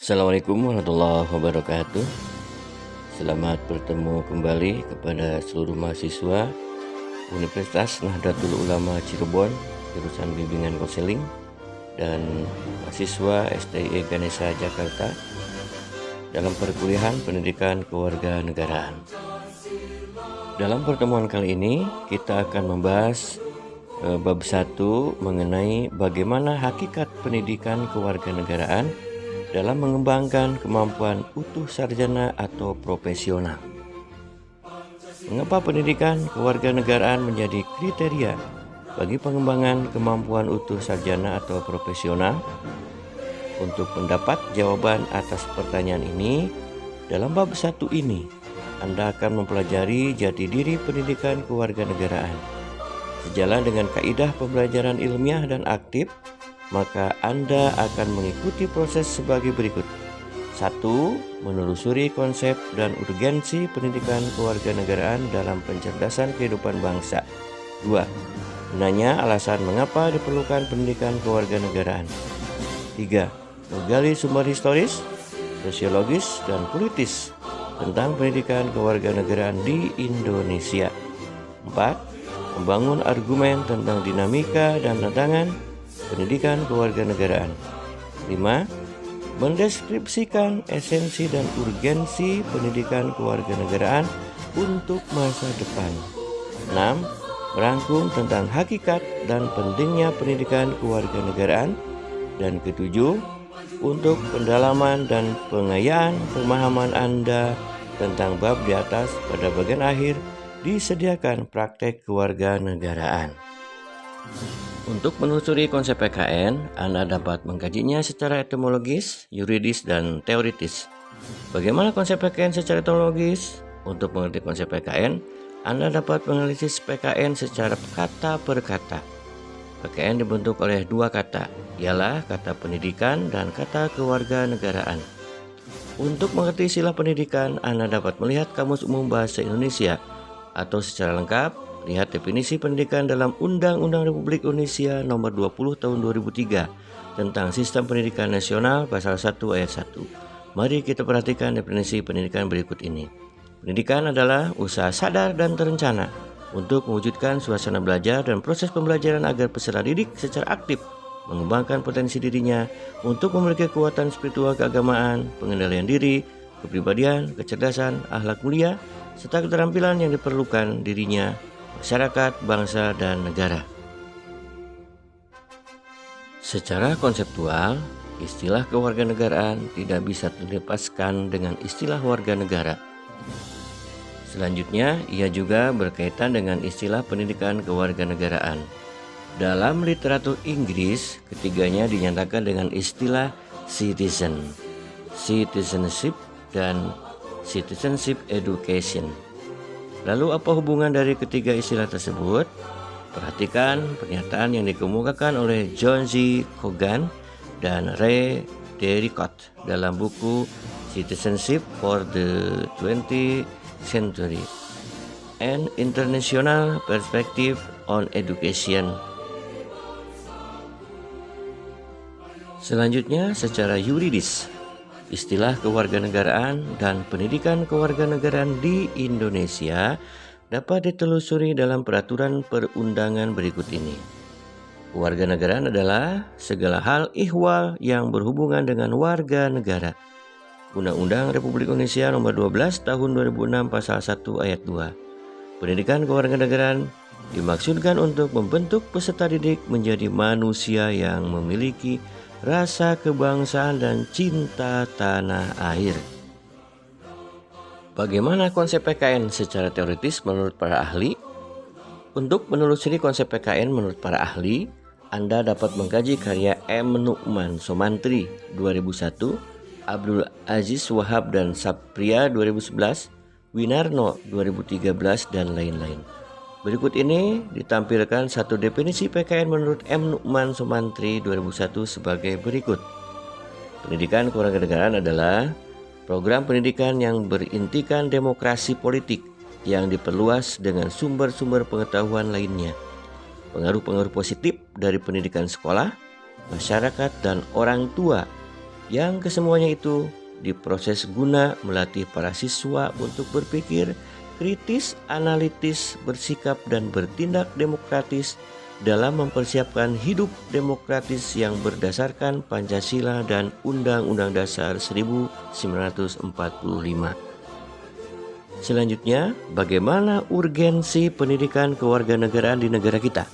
Assalamualaikum warahmatullahi wabarakatuh. Selamat bertemu kembali kepada seluruh mahasiswa Universitas Nahdlatul Ulama Cirebon, jurusan bimbingan konseling, dan mahasiswa STI Ganesha Jakarta dalam perkuliahan pendidikan kewarganegaraan. Dalam pertemuan kali ini kita akan membahas bab 1 mengenai bagaimana hakikat pendidikan kewarganegaraan dalam mengembangkan kemampuan utuh sarjana atau profesional. Mengapa pendidikan kewarganegaraan menjadi kriteria bagi pengembangan kemampuan utuh sarjana atau profesional? Untuk mendapat jawaban atas pertanyaan ini, dalam bab 1 ini, Anda akan mempelajari jati diri pendidikan kewarganegaraan. Sejalan dengan kaidah pembelajaran ilmiah dan aktif, maka Anda akan mengikuti proses sebagai berikut. 1. Menelusuri konsep dan urgensi pendidikan kewarganegaraan dalam pencerdasan kehidupan bangsa. 2. Menanya alasan mengapa diperlukan pendidikan kewarganegaraan. 3. Menggali sumber historis, sosiologis, dan politis tentang pendidikan kewarganegaraan di Indonesia. 4. Membangun argumen tentang dinamika dan tantangan pendidikan kewarganegaraan. 5. Mendeskripsikan esensi dan urgensi pendidikan kewarganegaraan untuk masa depan. 6. Merangkum tentang hakikat dan pentingnya pendidikan kewarganegaraan. Dan ketujuh, untuk pendalaman dan pengayaan pemahaman Anda tentang bab di atas, pada bagian akhir disediakan praktek kewarganegaraan. Untuk menelusuri konsep PKN, Anda dapat mengkajinya secara etimologis, yuridis, dan teoritis. Bagaimana konsep PKN secara etimologis? Untuk mengerti konsep PKN, Anda dapat menganalisis PKN secara kata per kata. PKN dibentuk oleh dua kata, ialah kata pendidikan dan kata kewarganegaraan. Untuk mengerti istilah pendidikan, Anda dapat melihat Kamus Umum Bahasa Indonesia, atau secara lengkap, lihat definisi pendidikan dalam Undang-Undang Republik Indonesia Nomor 20 Tahun 2003 tentang Sistem Pendidikan Nasional Pasal 1 Ayat 1. Mari kita perhatikan definisi pendidikan berikut ini. Pendidikan adalah usaha sadar dan terencana untuk mewujudkan suasana belajar dan proses pembelajaran agar peserta didik secara aktif mengembangkan potensi dirinya untuk memiliki kekuatan spiritual keagamaan, pengendalian diri, kepribadian, kecerdasan, akhlak mulia, serta keterampilan yang diperlukan dirinya, masyarakat, bangsa, dan negara. Secara konseptual, istilah kewarganegaraan tidak bisa dilepaskan dengan istilah warga negara. Selanjutnya, ia juga berkaitan dengan istilah pendidikan kewarganegaraan. Dalam literatur Inggris, ketiganya dinyatakan dengan istilah citizen, citizenship, dan citizenship education. Lalu apa hubungan dari ketiga istilah tersebut? Perhatikan pernyataan yang dikemukakan oleh John G. Cogan dan Ray Derricott dalam buku Citizenship for the 20th Century, An International Perspective on Education. Selanjutnya, secara yuridis, istilah kewarganegaraan dan pendidikan kewarganegaraan di Indonesia dapat ditelusuri dalam peraturan perundangan berikut ini. Kewarganegaraan adalah segala hal ihwal yang berhubungan dengan warga negara. Undang-Undang Republik Indonesia Nomor 12 Tahun 2006 Pasal 1 Ayat 2. Pendidikan kewarganegaraan dimaksudkan untuk membentuk peserta didik menjadi manusia yang memiliki rasa kebangsaan dan cinta tanah air. Bagaimana konsep PKN secara teoritis menurut para ahli? Untuk menelusuri konsep PKN menurut para ahli, Anda dapat mengkaji karya M. Nu'man Somantri 2001, Abdul Aziz Wahab dan Sapria 2011, Winarno 2013, dan lain-lain. Berikut ini ditampilkan satu definisi PKN menurut M. Nu'man Somantri 2001 sebagai berikut. Pendidikan kewarganegaraan adalah program pendidikan yang berintikan demokrasi politik yang diperluas dengan sumber-sumber pengetahuan lainnya. Pengaruh-pengaruh positif dari pendidikan sekolah, masyarakat, dan orang tua yang kesemuanya itu diproses guna melatih para siswa untuk berpikir kritis, analitis, bersikap dan bertindak demokratis dalam mempersiapkan hidup demokratis yang berdasarkan Pancasila dan Undang-Undang Dasar 1945. Selanjutnya, bagaimana urgensi pendidikan kewarganegaraan di negara kita?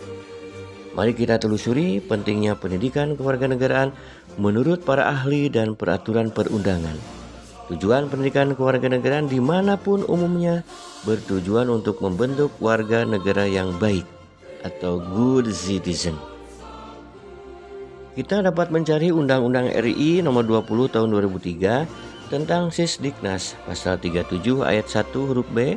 Mari kita telusuri pentingnya pendidikan kewarganegaraan menurut para ahli dan peraturan perundangan. Tujuan pendidikan kewarganegaraan dimanapun umumnya bertujuan untuk membentuk warga negara yang baik atau good citizen. Kita dapat mencari Undang-Undang RI nomor 20 tahun 2003 tentang Sisdiknas pasal 37 ayat 1 huruf B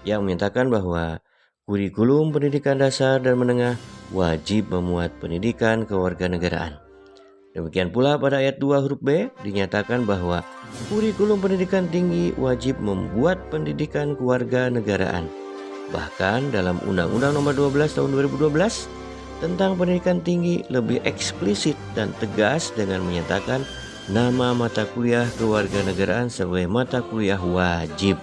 yang menyatakan bahwa kurikulum pendidikan dasar dan menengah wajib memuat pendidikan kewarganegaraan. Demikian pula pada ayat 2 huruf B dinyatakan bahwa kurikulum pendidikan tinggi wajib membuat pendidikan kewarganegaraan. Bahkan dalam Undang-Undang nomor 12 tahun 2012 tentang pendidikan tinggi lebih eksplisit dan tegas dengan menyatakan nama mata kuliah kewarganegaraan sebagai mata kuliah wajib.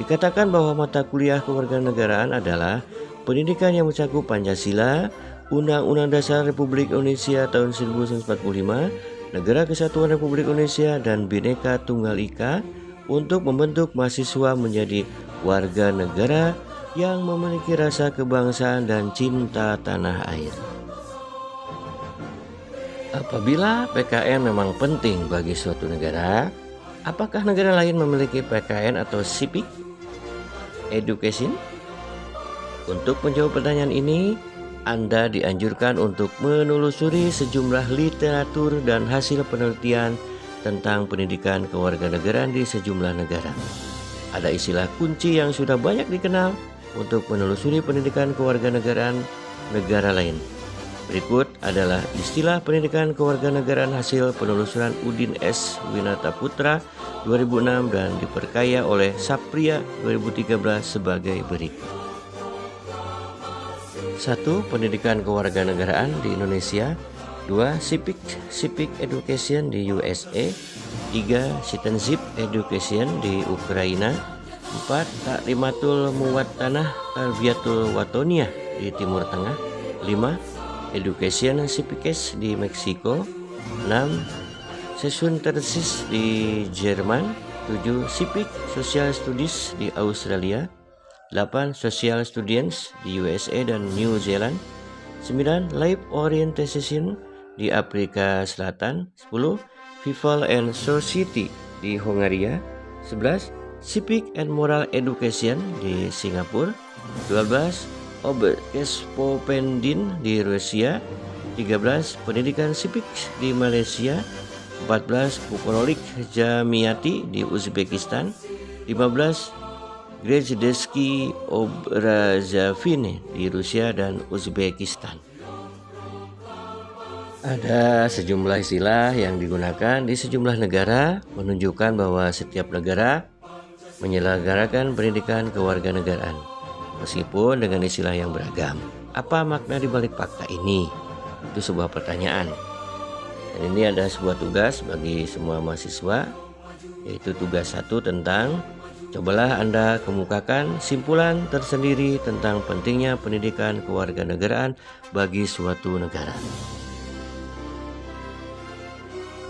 Dikatakan bahwa mata kuliah kewarganegaraan adalah pendidikan yang mencakup Pancasila, Undang-Undang Dasar Republik Indonesia tahun 1945, Negara Kesatuan Republik Indonesia, dan Bhinneka Tunggal Ika untuk membentuk mahasiswa menjadi warga negara yang memiliki rasa kebangsaan dan cinta tanah air. Apabila PKN memang penting bagi suatu negara, apakah negara lain memiliki PKN atau civic education? Untuk menjawab pertanyaan ini, Anda dianjurkan untuk menelusuri sejumlah literatur dan hasil penelitian tentang pendidikan kewarganegaraan di sejumlah negara. Ada istilah kunci yang sudah banyak dikenal untuk menelusuri pendidikan kewarganegaraan negara lain. Berikut adalah istilah pendidikan kewarganegaraan hasil penelusuran Udin S. Winata Putra 2006 dan diperkaya oleh Sapria 2013 sebagai berikut. 1. Pendidikan kewarganegaraan di Indonesia. 2. Civic Education di USA. 3. Citizenship Education di Ukraina. 4. Taklimatul Muwattanah Tarbiyatul Watonia di Timur Tengah. 5. Education Civics di Meksiko. 6. Session Tersis di Jerman. 7. Civic Social Studies di Australia. 8. Social Studies di USA dan New Zealand. 9. Life Orientation di Afrika Selatan. 10. People and Society di Hongaria. 11. Civic and Moral Education di Singapura. 12. Obkespopendin di Rusia. 13. Pendidikan Civic di Malaysia. 14. Bukonolik Jamiyati di Uzbekistan. 15. Grezdeski Obrazovine di Rusia dan Uzbekistan. Ada sejumlah istilah yang digunakan di sejumlah negara menunjukkan bahwa setiap negara menyelenggarakan pendidikan kewarganegaraan meskipun dengan istilah yang beragam. Apa makna di balik fakta ini? Itu sebuah pertanyaan. Dan ini ada sebuah tugas bagi semua mahasiswa, yaitu tugas 1 tentang cobalah Anda kemukakan simpulan tersendiri tentang pentingnya pendidikan kewarganegaraan bagi suatu negara.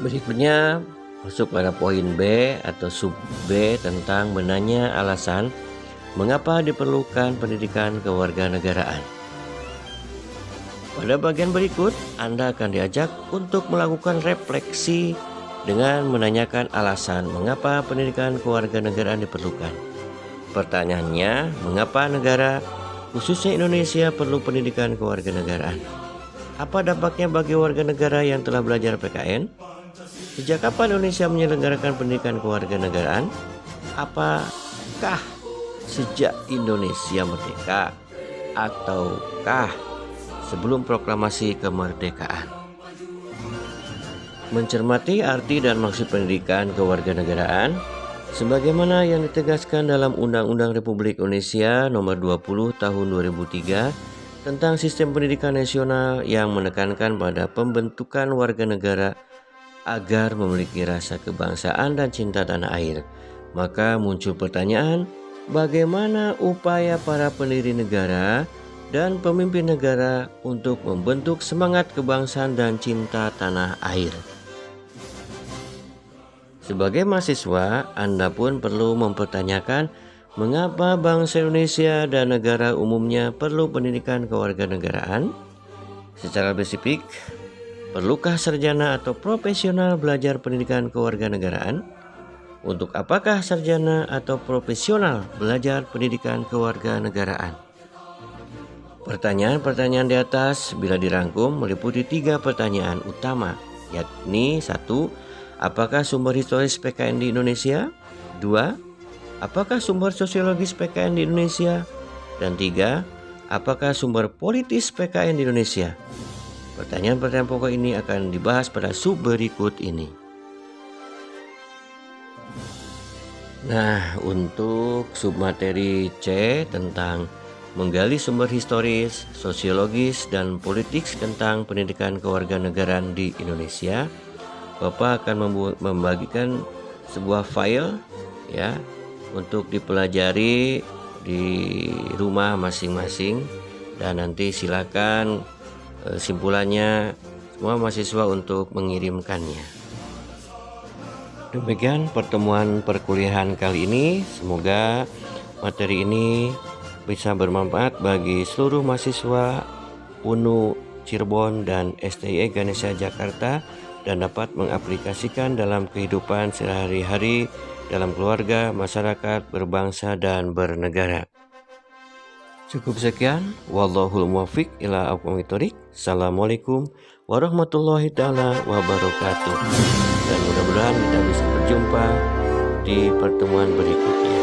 Berikutnya masuk pada poin B atau sub B tentang menanya alasan mengapa diperlukan pendidikan kewarganegaraan. Pada bagian berikut, Anda akan diajak untuk melakukan refleksi dengan menanyakan alasan mengapa pendidikan kewarganegaraan diperlukan. Pertanyaannya, mengapa negara, khususnya Indonesia, perlu pendidikan kewarganegaraan? Apa dampaknya bagi warga negara yang telah belajar PKN? Sejak kapan Indonesia menyelenggarakan pendidikan kewarganegaraan? Apakah sejak Indonesia merdeka ataukah sebelum proklamasi kemerdekaan? Mencermati arti dan maksud pendidikan kewarganegaraan sebagaimana yang ditegaskan dalam Undang-Undang Republik Indonesia Nomor 20 Tahun 2003 tentang Sistem Pendidikan Nasional yang menekankan pada pembentukan warga negara agar memiliki rasa kebangsaan dan cinta tanah air. Maka muncul pertanyaan, bagaimana upaya para pendiri negara dan pemimpin negara untuk membentuk semangat kebangsaan dan cinta tanah air? Sebagai mahasiswa, Anda pun perlu mempertanyakan mengapa bangsa Indonesia dan negara umumnya perlu pendidikan kewarganegaraan. Secara spesifik, perlukah sarjana atau profesional belajar pendidikan kewarganegaraan? Untuk apakah sarjana atau profesional belajar pendidikan kewarganegaraan? Pertanyaan-pertanyaan di atas bila dirangkum meliputi 3 pertanyaan utama, yakni 1. Apakah sumber historis PKN di Indonesia? 2. Apakah sumber sosiologis PKN di Indonesia? Dan 3. Apakah sumber politis PKN di Indonesia? Pertanyaan-pertanyaan pokok ini akan dibahas pada sub berikut ini. Nah, untuk submateri C tentang menggali sumber historis, sosiologis, dan politik tentang pendidikan kewarganegaraan di Indonesia, Bapak akan membagikan sebuah file ya untuk dipelajari di rumah masing-masing, dan nanti silakan simpulannya semua mahasiswa untuk mengirimkannya. Demikian pertemuan perkuliahan kali ini. Semoga materi ini bisa bermanfaat bagi seluruh mahasiswa UNU Cirebon dan STIE Ganesha Jakarta dan dapat mengaplikasikan dalam kehidupan sehari-hari dalam keluarga, masyarakat, berbangsa, dan bernegara. Cukup sekian. Wallahul muwaffiq ila aqwamit thoriq. Assalamualaikum warahmatullahi taala wabarakatuh. Dan mudah-mudahan kita bisa berjumpa di pertemuan berikutnya.